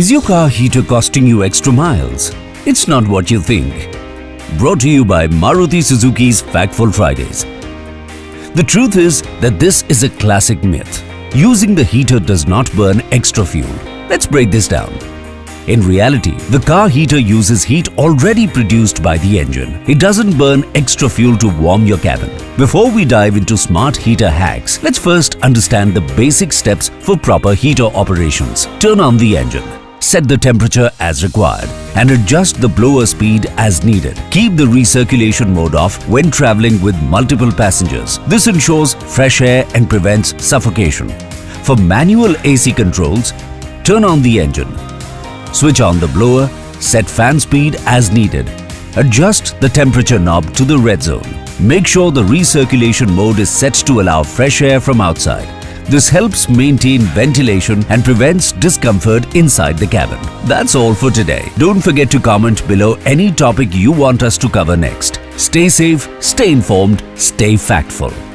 Is your car heater costing you extra miles? It's not what you think. Brought to you by Maruti Suzuki's Factful Fridays. The truth is that this is a classic myth. Using the heater does not burn extra fuel. Let's break this down. In reality, the car heater uses heat already produced by the engine. It doesn't burn extra fuel to warm your cabin. Before we dive into smart heater hacks, let's first understand the basic steps for proper heater operations. Turn on the engine. Set the temperature as required and adjust the blower speed as needed. Keep the recirculation mode off when traveling with multiple passengers. This ensures fresh air and prevents suffocation. For manual AC controls, turn on the engine. Switch on the blower, set fan speed as needed. Adjust the temperature knob to the red zone. Make sure the recirculation mode is set to allow fresh air from outside. This helps maintain ventilation and prevents discomfort inside the cabin. That's all for today. Don't forget to comment below any topic you want us to cover next. Stay safe, stay informed, stay factful.